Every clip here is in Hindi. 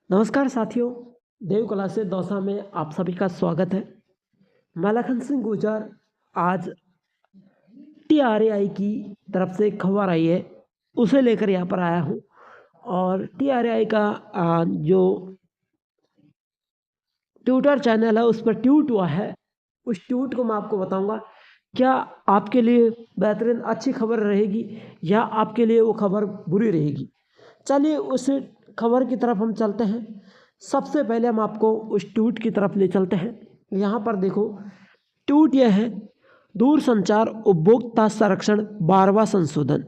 नमस्कार साथियों, देव कला से दौसा में आप सभी का स्वागत है। मैं लखन सिंह गुर्जर। आज टीआरएआई की तरफ से एक खबर आई है, उसे लेकर यहाँ पर आया हूँ। और टीआरएआई का जो ट्विटर चैनल है उस पर ट्वीट हुआ है, उस ट्वीट को मैं आपको बताऊंगा। क्या आपके लिए बेहतरीन अच्छी खबर रहेगी या आपके लिए वो खबर बुरी रहेगी? चलिए उस खबर की तरफ हम चलते हैं। सबसे पहले हम आपको उस ट्वीट की तरफ ले चलते हैं। यहाँ पर देखो, ट्वीट यह है, दूरसंचार उपभोक्ता संरक्षण 12वां संशोधन,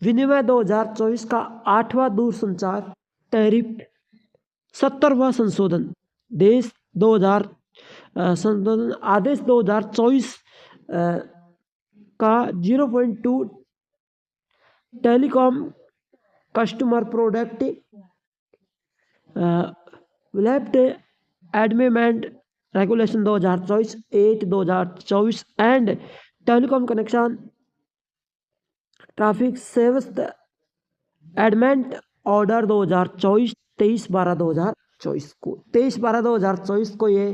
विनिमय 2024 का 8वां दूरसंचार टैरिफ 70वां संशोधन, देश 2000 संशोधन आदेश 2024 का 0.2 telecom customer product left adamant regulation 2024 8 2024 and telecom connection traffic saves adamant order 2024 23/12/2024 को 23/12/2024 को ये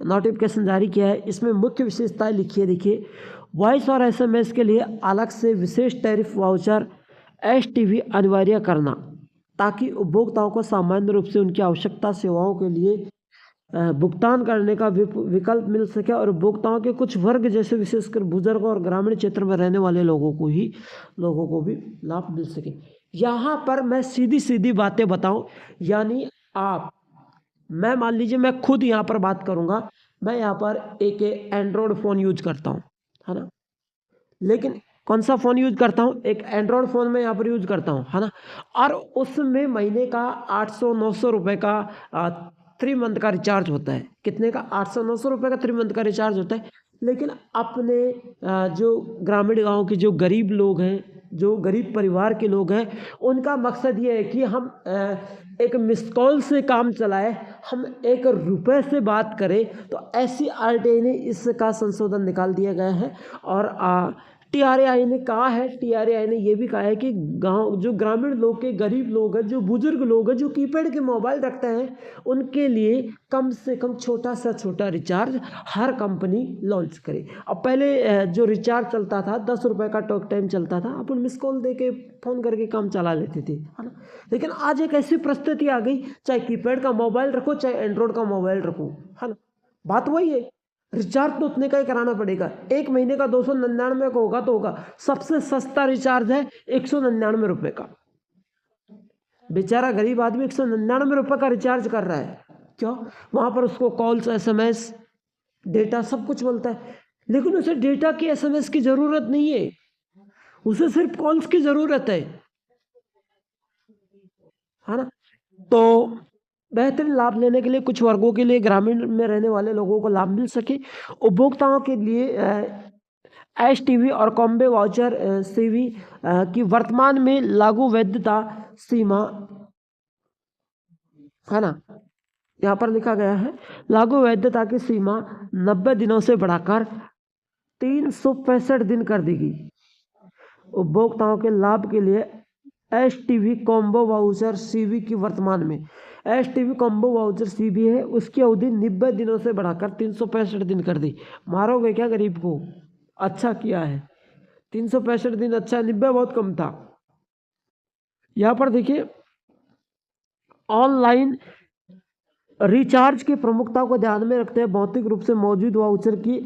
नोटिफिकेशन जारी किया है। इसमें मुख्य विशेषताएं लिखी है, देखिए। वॉइस और एसएमएस के लिए अलग से विशेष टैरिफ वाउचर एसटीवी अनिवार्य करना, ताकि उपभोक्ताओं को सामान्य रूप से उनकी आवश्यकता सेवाओं के लिए भुगतान करने का विकल्प मिल सके और उपभोक्ताओं के कुछ वर्ग जैसे विशेषकर बुजुर्ग और ग्रामीण क्षेत्र में रहने वाले लोगों को भी लाभ मिल सके। यहाँ पर मैं सीधी सीधी बातें बताऊं, यानी मैं मान लीजिए मैं खुद यहाँ पर बात करूँगा। मैं यहाँ पर एक एंड्रॉयड फ़ोन यूज करता हूँ, है ना। लेकिन कौन सा फ़ोन यूज करता हूँ? एक एंड्रॉयड फ़ोन में यहाँ पर यूज करता हूँ, है ना। और उसमें महीने का 800-900 रुपये का 3 मंथ का रिचार्ज होता है। कितने का? 800-900 रुपये का 3 मंथ का रिचार्ज होता है। लेकिन अपने जो ग्रामीण गांव के जो गरीब लोग हैं, जो गरीब परिवार के लोग हैं, उनका मकसद ये है कि हम एक मिस कॉल से काम चलाए, हम 1 रुपये से बात करें। तो ऐसी आरटीआई ने इसका संशोधन निकाल दिया गया है। और टीआरएआई ने कहा है, टीआरएआई ने ये भी कहा है कि गांव जो ग्रामीण लोग के गरीब लोग हैं, जो बुजुर्ग लोग हैं, जो कीपैड के मोबाइल रखते हैं, उनके लिए कम से कम छोटा से छोटा रिचार्ज हर कंपनी लॉन्च करे। अब पहले जो रिचार्ज चलता था 10 रुपये का टॉक टाइम चलता था, अपन मिस कॉल दे के फ़ोन करके काम चला लेते थे, है ना। लेकिन आज एक ऐसी परिस्थिति आ गई, चाहे कीपैड का मोबाइल रखो चाहे एंड्रॉयड का मोबाइल रखो, है ना, बात वही है। रिचार्ज तो उतने का ही कराना पड़ेगा। 1 महीने का 299 का होगा तो होगा। सबसे सस्ता रिचार्ज है 199 रुपये का। बेचारा गरीब आदमी 199 रुपये का रिचार्ज कर रहा है। क्यों? वहाँ पर उसको कॉल्स, एसएमएस, डेटा सब कुछ मिलता है। लेकिन उसे डेटा की, एसएमएस की ज़रूरत नहीं है, उसे सिर्फ कॉल्स की ज़रूरत है ना। तो बेहतरीन लाभ लेने के लिए कुछ वर्गों के लिए, ग्रामीण में रहने वाले लोगों को लाभ मिल सके। उपभोक्ताओं के लिए एस टीवी और कॉम्बो वाउचर सीवी की वर्तमान में लागू वैधता सीमा, है ना, यहाँ पर लिखा गया है, लागू वैधता की सीमा 90 दिनों से बढ़ाकर 365 दिन कर दी गई। उपभोक्ताओं के लाभ के लिए S TV combo voucher CV की वर्तमान में S TV combo voucher CV है, उसकी अवधि 90 दिनों से बढ़ाकर 365 दिन कर दी। मारोगे क्या गरीब को? अच्छा किया है, 365 दिन अच्छा, 90 बहुत कम था। यहाँ पर देखिए, ऑनलाइन रिचार्ज की प्रमुखता को ध्यान में रखते हुए भौतिक रूप से मौजूद वाउचर की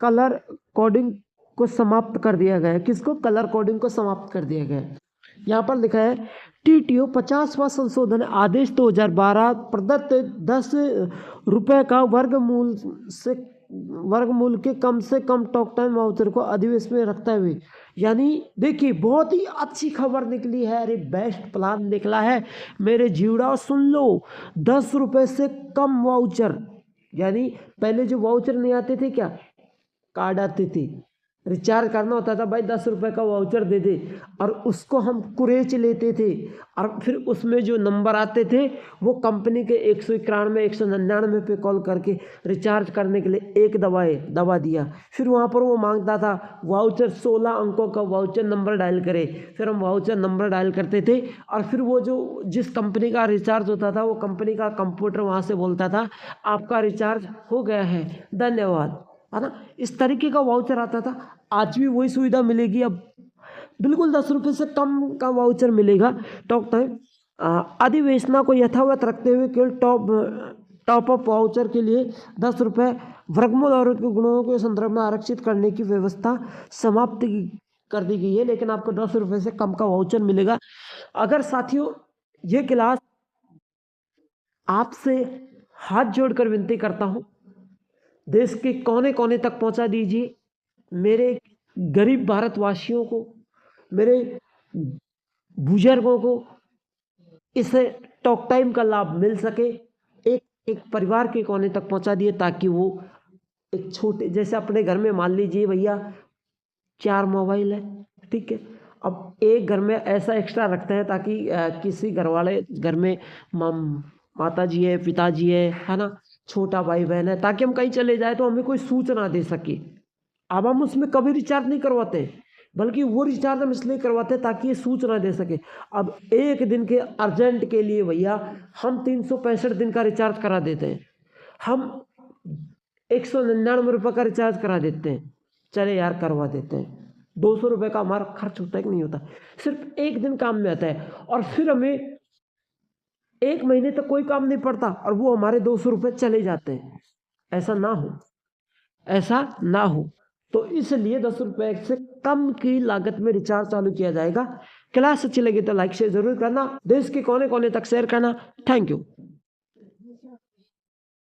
कलर कोडिंग को समाप्त कर दिया गया है। किसको? कलर कोडिंग को समाप्त कर दिया गया है। यहाँ पर लिखा है, टीटीओ 50वां संशोधन आदेश 2012 प्रदत्त 10 रुपये का वर्गमूल के कम से कम टॉक टाइम वाउचर को अधिवेश में रखते हुए, यानी देखिए बहुत ही अच्छी खबर निकली है। अरे बेस्ट प्लान निकला है मेरे जीवड़ा, सुन लो। 10 रुपये से कम वाउचर, यानी पहले जो वाउचर नहीं आते थे, क्या कार्ड आते थे, रिचार्ज करना होता था भाई 10 रुपये का वाउचर दे दे, और उसको हम कुरेच लेते थे, और फिर उसमें जो नंबर आते थे वो कंपनी के 191 199 पे कॉल करके रिचार्ज करने के लिए एक दबा दिया। फिर वहाँ पर वो मांगता था वाउचर 16 अंकों का वाउचर नंबर डायल करे, फिर हम वाउचर नंबर डायल करते थे, और फिर वो जो जिस कंपनी का रिचार्ज होता था वो कंपनी का कंप्यूटर वहाँ से बोलता था आपका रिचार्ज हो गया है, धन्यवाद, है ना। इस तरीके का वाउचर आता था। आज भी वही सुविधा मिलेगी, अब बिल्कुल 10 रुपये से कम का वाउचर मिलेगा टॉक टाइम। अधिवेशना को यथावत रखते हुए केवल टॉप अप वाउचर के लिए 10 रुपये वर्गमूल और उसके गुणों के संदर्भ में आरक्षित करने की व्यवस्था समाप्त कर दी गई है, लेकिन आपको 10 रुपये से कम का वाउचर मिलेगा। अगर साथियों ये क्लास आपसे हाथ जोड़कर विनती करता हूँ, देश के कोने कोने तक पहुंचा दीजिए, मेरे गरीब भारतवासियों को, मेरे बुजुर्गों को इस टॉक टाइम का लाभ मिल सके। एक परिवार के कोने तक पहुंचा दिए ताकि वो एक छोटे, जैसे अपने घर में मान लीजिए भैया 4 मोबाइल है, ठीक है, अब एक घर में ऐसा एक्स्ट्रा रखते हैं ताकि किसी घर में माता जी है, पिताजी है ना, छोटा भाई बहन है, ताकि हम कहीं चले जाए तो हमें कोई सूचना दे सके। अब हम उसमें कभी रिचार्ज नहीं करवाते, बल्कि वो रिचार्ज हम इसलिए करवाते हैं ताकि ये सूचना दे सके। अब एक दिन के अर्जेंट के लिए भैया हम 365 दिन का रिचार्ज करा देते हैं, हम 199 रुपये का रिचार्ज करा देते हैं, चले यार करवा देते हैं, 200 रुपये का हमारा खर्च होता है कि नहीं होता, सिर्फ एक दिन काम में आता है, और फिर हमें 1 महीने तक कोई काम नहीं पड़ता और वो हमारे 200 रुपये चले जाते हैं। ऐसा ना हो, ऐसा ना हो, तो इसलिए 10 रुपये से कम की लागत में रिचार्ज चालू किया जाएगा। क्लास अच्छी लगी तो लाइक शेयर जरूर करना, देश के कोने कोने तक शेयर करना। Thank you.